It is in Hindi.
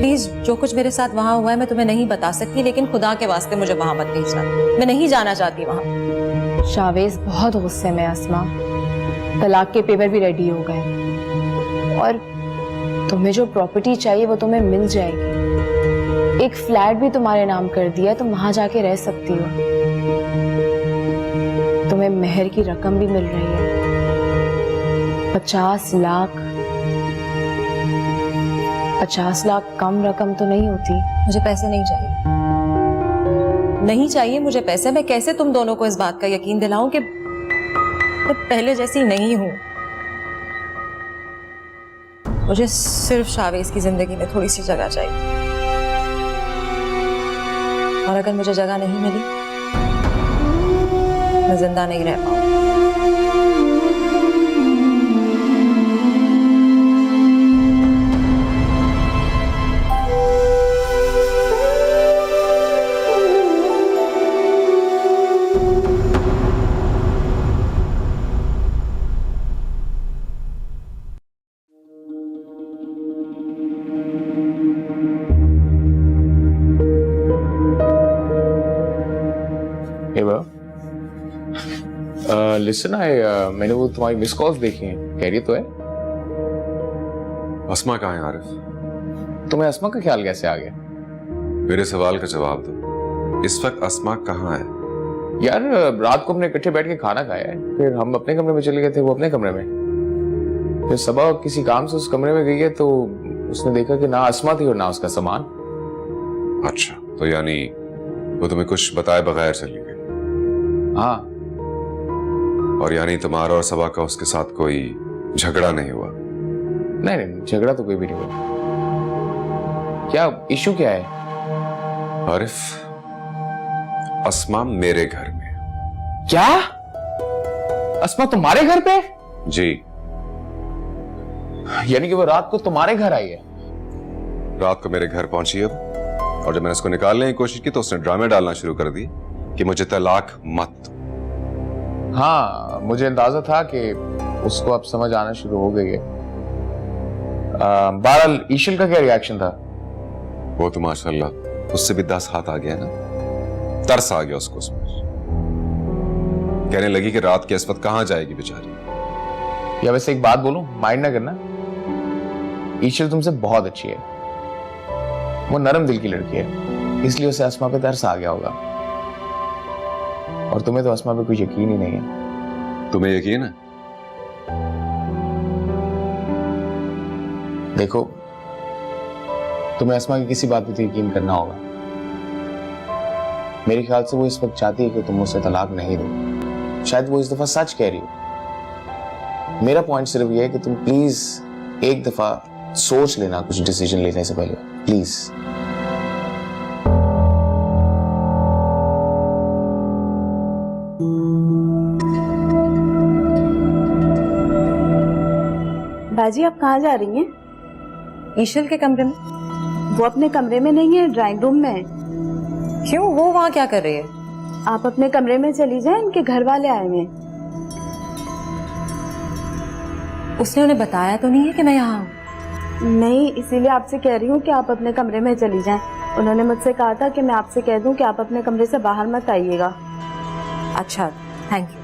प्लीज जो कुछ मेरे साथ वहां हुआ है मैं तुम्हें नहीं बता सकती, लेकिन खुदा के वास्ते मुझे वहां मत भेजना, मैं नहीं जाना चाहती वहां। शावेज बहुत गुस्से में अस्मा, तलाक के पेपर भी रेडी हो गए और तुम्हें जो प्रॉपर्टी चाहिए वो तुम्हें मिल जाएगी। एक फ्लैट भी तुम्हारे नाम कर दिया, तुम वहां जाके रह सकती हो। तुम्हें मेहर की रकम भी मिल रही है, 50 लाख। 50 लाख कम रकम तो नहीं होती। मुझे पैसे नहीं चाहिए, नहीं चाहिए मुझे पैसे। मैं कैसे तुम दोनों को इस बात का यकीन दिलाऊं कि मैं पहले जैसी नहीं हूं। मुझे सिर्फ शावेज की जिंदगी में थोड़ी सी जगह चाहिए, और अगर मुझे जगह नहीं मिली मैं जिंदा नहीं रह पाऊंगी। लिसन मैंने वो तुम्हारी मिस कॉल्स देखी हैं, खैरियत तो है? अस्मा कहाँ है आरिफ? तुम्हें अस्मा का ख्याल कैसे आ गया? मेरे सवाल का जवाब दो, इस वक्त अस्मा कहाँ है? यार रात को हमने इकट्ठे बैठ के खाना खाया है, फिर हम अपने कमरे में चले गए थे, वो अपने कमरे में। फिर सुबह किसी काम से उस कमरे में गई है तो उसने देखा कि ना अस्मा थी और ना उसका सामान। अच्छा, तो यानी वो तुम्हें कुछ बताए बगैर चली गई? हाँ। और यानी तुम्हारा और सबा का उसके साथ कोई झगड़ा नहीं हुआ? नहीं नहीं, झगड़ा तो कोई भी नहीं हुआ। क्या इशू क्या है? आरिफ, अस्मा मेरे घर में। क्या? अस्मा तुम्हारे घर पे? जी। यानी कि वो रात को तुम्हारे घर आई है? रात को मेरे घर पहुंची अब, और जब मैंने उसको निकालने की कोशिश की तो उसने ड्रामे डालना शुरू कर दी कि मुझे तलाक मत दो। हाँ, मुझे अंदाजा था कि उसको अब समझ आना शुरू हो गई है। बहरहाल ईशल का क्या रिएक्शन था? वो तो माशाल्लाह उससे भी 10 हाथ आ गया ना, तरस आ गया उसको उस पर। कहने लगी कि रात की इस वक्त कहां जाएगी बेचारी। या वैसे एक बात बोलूं, माइंड ना करना, ईशल तुमसे बहुत अच्छी है, वो नरम दिल की लड़की है, इसलिए उसे अस्मा पे तरस आ गया होगा। और तुम्हें तो अस्मा पे कोई यकीन ही नहीं है। तुम्हें यकीन है? देखो, तुम्हें अस्मा की किसी बात पे तो यकीन करना होगा। मेरे ख्याल से वो इस वक्त चाहती है कि तुम उससे तलाक नहीं दो। शायद वो इस दफा सच कह रही हो। मेरा पॉइंट सिर्फ ये है कि तुम प्लीज एक दफा सोच लेना कुछ डिसीजन लेने से पहले, प्लीज। बाजी, आप कहाँ जा रही हैं? ईशल के कमरे में। वो अपने कमरे में नहीं है, ड्राइंग रूम में है। क्यों, वो वहां क्या कर रही है? आप अपने कमरे में चली जाएं, इनके घर वाले आए हैं। उसने उन्हें बताया तो नहीं है कि मैं यहाँ हूँ? नहीं, इसीलिए आपसे कह रही हूँ कि आप अपने कमरे में चली जाएं। उन्होंने मुझसे कहा था कि मैं आपसे कह दूं कि आप अपने कमरे से बाहर मत आइएगा। अच्छा, थैंक यू।